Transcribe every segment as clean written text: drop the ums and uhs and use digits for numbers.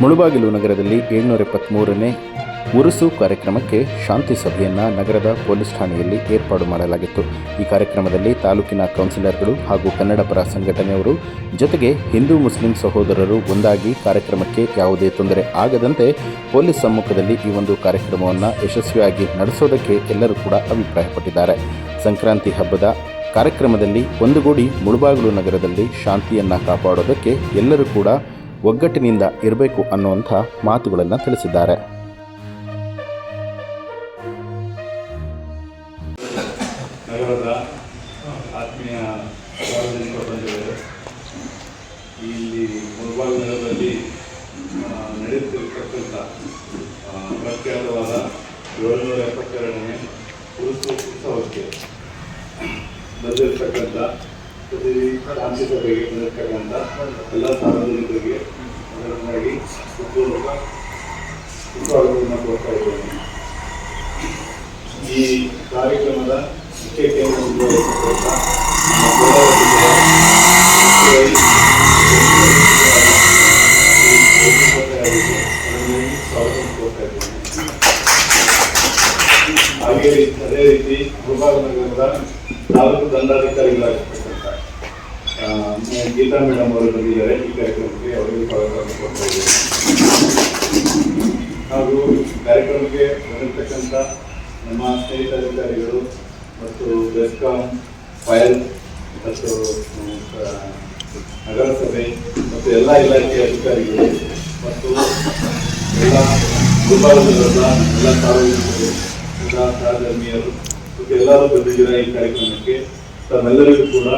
ಮುಳುಬಾಗಿಲು ನಗರದಲ್ಲಿ 773ನೇ ಉರುಸು ಕಾರ್ಯಕ್ರಮಕ್ಕೆ ಶಾಂತಿ ಸಭೆಯನ್ನು ನಗರದ ಪೊಲೀಸ್ ಠಾಣೆಯಲ್ಲಿ ಏರ್ಪಾಡು ಮಾಡಲಾಗಿತ್ತು. ಈ ಕಾರ್ಯಕ್ರಮದಲ್ಲಿ ತಾಲೂಕಿನ ಕೌನ್ಸಿಲರ್ಗಳು ಹಾಗೂ ಕನ್ನಡ ಪರ ಸಂಘಟನೆಯವರು ಜೊತೆಗೆ ಹಿಂದೂ ಮುಸ್ಲಿಂ ಸಹೋದರರು ಒಂದಾಗಿ ಕಾರ್ಯಕ್ರಮಕ್ಕೆ ಯಾವುದೇ ತೊಂದರೆ ಆಗದಂತೆ ಪೊಲೀಸ್ ಸಮ್ಮುಖದಲ್ಲಿ ಈ ಒಂದು ಕಾರ್ಯಕ್ರಮವನ್ನು ಯಶಸ್ವಿಯಾಗಿ ನಡೆಸೋದಕ್ಕೆ ಎಲ್ಲರೂ ಕೂಡ ಅಭಿಪ್ರಾಯಪಟ್ಟಿದ್ದಾರೆ. ಸಂಕ್ರಾಂತಿ ಹಬ್ಬದ ಕಾರ್ಯಕ್ರಮದಲ್ಲಿ ಒಂದುಗೂಡಿ ಮುಳುಬಾಗಿಲು ನಗರದಲ್ಲಿ ಶಾಂತಿಯನ್ನು ಕಾಪಾಡೋದಕ್ಕೆ ಎಲ್ಲರೂ ಕೂಡ ಒಗ್ಗಟ್ಟಿನಿಂದ ಇರಬೇಕು ಅನ್ನುವಂಥ ಮಾತುಗಳನ್ನು ತಿಳಿಸಿದ್ದಾರೆ. ನಗರದ ಆತ್ಮೀಯ ಸಾರ್ವಜನಿಕ ಬಂಧುಗಳೇ, ಇಲ್ಲಿ ಮುಳುಬಾಗಿಲು ನಗರದಲ್ಲಿ ನಡೆಯುತ್ತಿರತಕ್ಕಂಥ ಪ್ರಖ್ಯಾತವಾದ 772ನೇ ಉರುಸು ಉತ್ಸವಕ್ಕೆ ಬಂದಿರತಕ್ಕಂಥ ಶಾಂತಿ ಸಭೆಗೆ ಬಂದಿರತಕ್ಕಂಥ ಎಲ್ಲ ಸಾರ್ವಜನಿಕರಿಗೆ ಮೊದಲನಾಗಿ ಸುಖವನ್ನು ಕೊಡ್ತಾ ಇದ್ದೇನೆ. ಈ ಕಾರ್ಯಕ್ರಮದ ಮುಖ್ಯ ಕೇಂದ್ರ ಹಾಗೆ ಅದೇ ರೀತಿ ಮುಳುಬಾಗಿಲು ನಗರದ ತಾಲೂಕು ದಂಡಾಧಿಕಾರಿಗಳಾಗಿರ್ತಕ್ಕಂಥ ಗೀತಾ ಮೇಡಮ್ ಅವರು ಬಂದಿದ್ದಾರೆ. ಈ ಕಾರ್ಯಕ್ರಮಕ್ಕೆ ಅವರಿಗೆ ಸ್ವಾಗತವನ್ನು ಕೊಡ್ತಾ ಇದ್ದೇನೆ. ಹಾಗೂ ಕಾರ್ಯಕ್ರಮಕ್ಕೆ ಬಂದಿರತಕ್ಕಂಥ ನಮ್ಮ ಸ್ನೇಹಿತ ಅಧಿಕಾರಿಗಳು ಮತ್ತು ಬೆಸ್ಕಾಂ, ಫೈರ್ ಮತ್ತು ನಗರಸಭೆ ಮತ್ತು ಎಲ್ಲ ಇಲಾಖೆಯ ಅಧಿಕಾರಿಗಳು ಮತ್ತು ಎಲ್ಲ ಮುಳುಬಾಗಿಲುಗಳ ಎಲ್ಲ ಸಾರ್ವಜನಿಕರು, ಎಲ್ಲ ಸಹಧರ್ಮೀಯರು ಮತ್ತು ಎಲ್ಲರೂ ಬಂದಿದ್ದೀರ ಈ ಕಾರ್ಯಕ್ರಮಕ್ಕೆ. ತಮ್ಮೆಲ್ಲರಿಗೂ ಕೂಡ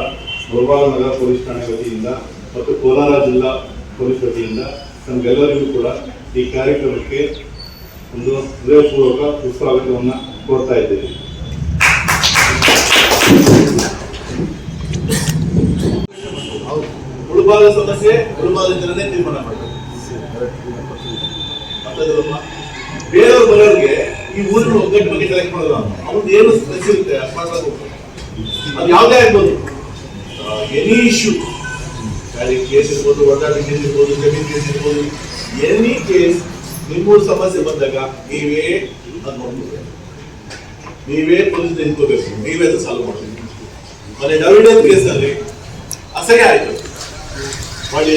ಮುಳುಬಾಗಿಲು ನಗರ ಪೊಲೀಸ್ ಠಾಣೆ ವತಿಯಿಂದ ಮತ್ತು ಕೋಲಾರ ಜಿಲ್ಲಾ ಪೊಲೀಸ್ ವತಿಯಿಂದ ನಮಗೆಲ್ಲರಿಗೂ ಕೂಡ ಈ ಕಾರ್ಯಕ್ರಮಕ್ಕೆ ಒಂದು ಹೃದಯಪೂರ್ವಕ ಸುಸ್ವಾಗತವನ್ನು ಕೋರ್ತಾ ಇದ್ದೇವೆ. ಮುಳುಬಾಗಿಲು ಸಮಸ್ಯೆ ಮುಳುಬಾಗಿಲಿಂದಲೇ ತೀರ್ಮಾನ ಮಾಡಬೇಕು. ಬೇರೆಯವ್ರ ಬರೋರಿಗೆ ಈ ಊರಿನ ಒಗ್ಗಟ್ಟು ಬಗ್ಗೆ ಸೆಲೆಕ್ಟ್ ಮಾಡೋದು ಅವ್ರದ್ದು ಏನು ಇರುತ್ತೆ ಅದು ಯಾವುದೇ ಆಗ್ಬೋದು. ಎನಿ ಇಶ್ಯೂ, ಕೇಸ್ ಇರ್ಬೋದು, ಒಡಾಟ ಕೇಸ್ ಇರ್ಬೋದು, ಜಮೀನು ಕೇಸ್ ಇರ್ಬೋದು, ಎನಿ ಕೇಸ್ ನಿಮ್ಮೂರು ಸಮಸ್ಯೆ ಬಂದಾಗ ನೀವೇ ಅದು ನೋಡ್ಕೋಬೇಕು, ನೀವೇ ಪೊಲೀಸ್ ನಿಂತ್ಕೋಬೇಕು, ನೀವೇ ಅದು ಸಾಲ್ವ್ ಮಾಡಬೇಕು. ಮನೆ ಡವಿಡೆನ್ಸ್ ಕೇಸಲ್ಲಿ ಅಸಹ್ಯ ಆಯ್ತು ಮಾಡಿ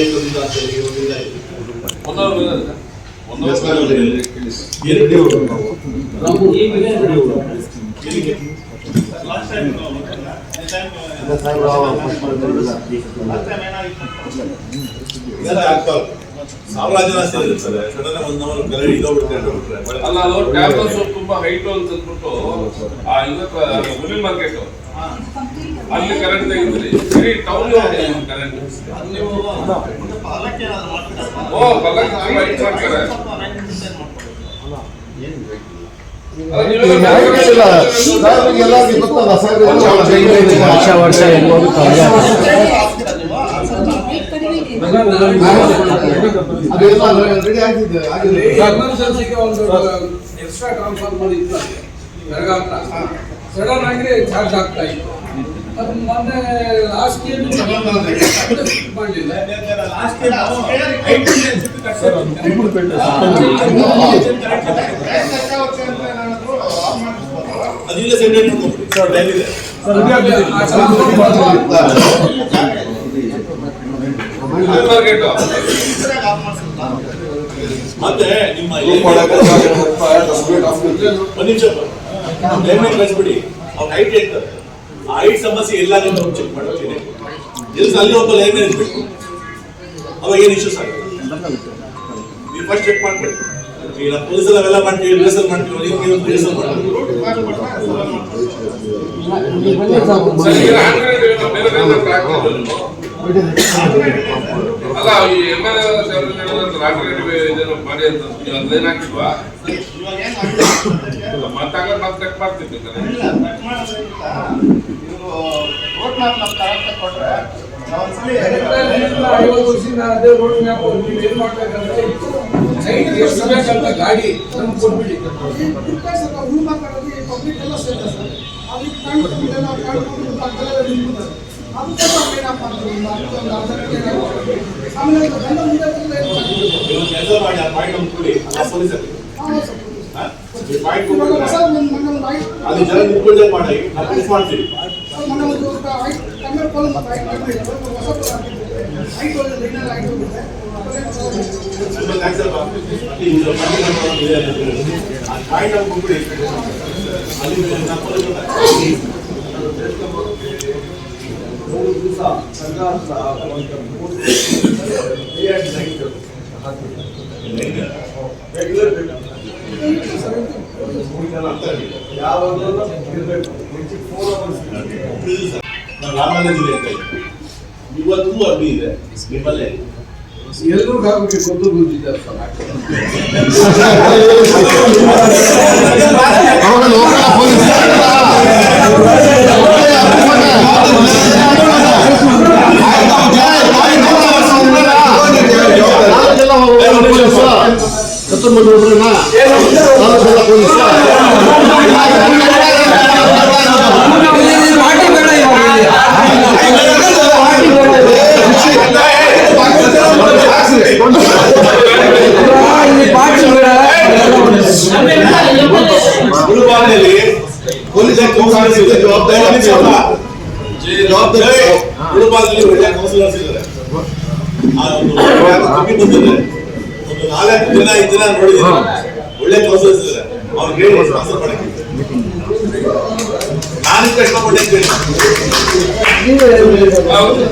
ಸಾವಿರಾರು ಜನ ಸೇರಿರ್ತಾರೆ. ಸಡನ್ ಒಂದು ನಾವು ಅಲ್ಲ, ಅದು ಟ್ಯಾಬ್ಲೆಟ್ ಸೋಪ್ ತುಂಬಾ ಹೈಟ್ ಅಂತ ಅಂದ್ಬಿಟ್ಟು ಹುಲಿ ಮಾರ್ಕೆಟ್ ಅಲ್ಲಿ ಕರೆಂಟ್ ತೆಗಿದ್ರಿ. ಇಡೀ ಟೌನ್ ಕರೆಂಟ್. ಓ ಪಲ್ಲಕ್ಕಿ ಹೈಟ್ ಮಾಡ್ತಾರೆ. ಎಕ್ಸ್ಟ್ರಾ ಟ್ರಾನ್ಸ್ಫರ್ ಮಾಡಿತ್ತು ಸಡನ್ ಆಗಿ ಚಾರ್ಜ್ ಆಗ್ತಾ ಇತ್ತು. ಅದು ಮೊನ್ನೆ ಲಾಸ್ಟ್ ಇಯರ್ ಮಾಡಲಿಲ್ಲ. ಮತ್ತೆ ನಿಮ್ಮ ಕಳಿಸ್ಬಿಡಿ, ಅವ್ರು ಹೈಟ್ ಹೇಳ್ತಾರೆ. ಆ ಹೈಟ್ ಸಮಸ್ಯೆ ಎಲ್ಲ ಚೆಕ್ ಮಾಡ್ತೀನಿ. ಅಲ್ಲಿ ಒಬ್ಬ ಲೈನ್ ಇರ್ಬೇಕು, ಅವಾಗ ಏನು ಇಶ್ಯೂಸ್ ಆಗುತ್ತೆ ನೀವು ಫಸ್ಟ್ ಚೆಕ್ ಮಾಡ್ಬೇಕು. ಈಗ ನಾವು ಪೊಲೀಸಲ್ಲಿ ಅವೆಲ್ಲ ಮಾಡ್ತೀವಿ, ರಿಹರ್ಸಲ್ ಮಾಡ್ತೀವಿ, ರಿಹರ್ಸಲ್ ಮಾಡ್ತೀವಿ. ಅಲ್ಲ ಈ ಮಾಡಿ ಅಂತ ಅದೇನ್ ಹಾಕಿಲ್ವಾ? ಮತ್ತಾಗ ಮತ್ತೆ ಚೆಕ್ ಮಾಡ್ತಿದ್ವಿ. ಗಾಡಿ ಕೊಟ್ಬಿಡಿ. ಅದು ಸ್ವಲ್ಪ ಏನಪ್ಪ ಅಂದ್ರೆ ಒಂದು ಅರ್ಧ ಗಂಟೆ ಆಮೇಲೆ ಅದು ಬಂದ ಮುಂದೆ ಬಂದ್ರೆ ಏನು ಮಾಡ್ತೀವಿ? ನೀವು ಕೆಲಸ ಮಾಡಿ ಆ ಪಾಯಿಂಟ್ ನಮ್ಗೆ ಕೊಡಿ ಆ ಪೊಲೀಸ್ ಪಾಯಿಂಟ್ ಇವಾಗ ಹೊಸ ಮೊನ್ನೆ ಒಂದು ಅದು ಜನ ನಿಂತ್ಕೊಂಡೆ ಮಾಡಿ ನಾವು ಪೊಲೀಸ್ ಮಾಡ್ತೀವಿ. ಮೊನ್ನೆ ಒಂದು ಕನ್ನಡ ಪೊಲೀಸ್ ಹೊಸ ಐಟ್ ಹೋಗಿದೆ ಇನ್ನೆಲ್ಲ ಐಟ್ ಹೋಗಿದೆ ನಿಮ್ಮ ಟ್ಯಾಕ್ಸ್ ಆ ಪಾಯಿಂಟ್ ನಮ್ಗೆ ಕೊಡಿ ಅಲ್ಲಿ ನಾವು ಪೊಲೀಸ್ ಇವತ್ತು ಅಡ್ಡಿ ಇದೆ ನಿಮ್ಮಲ್ಲೇ ಎಲ್ಲರೂ ಹಾಕಿ ಗೊತ್ತು ಗೊತ್ತಿದ್ದಾರೆ ಗುರುಬಾನಲ್ಲಿ ಪೊಲೀಸ್ ಜವಾಬ್ದಾರಿ ಗುರುಬಾನಲ್ಲಿ ಒಳ್ಳೆ ಕೌನ್ಸಿಲರ್ಸ್ ಇದ್ದಾರೆ. ಒಂದು 4 ದಿನ 5 ದಿನ ನೋಡಿದ್ದೀನಿ ಒಳ್ಳೆ ಕೌನ್ಸಿಲರ್ಸ್ ಇದ್ದಾರೆ. ಅವ್ರಿಗೆ ಹೇಳಿ ಟ್ರಾನ್ಸ್ಫರ್ ಮಾಡಕ್ಕೆ ನಾನು ಕಷ್ಟಪಟ್ಟೆ ಹೌದು.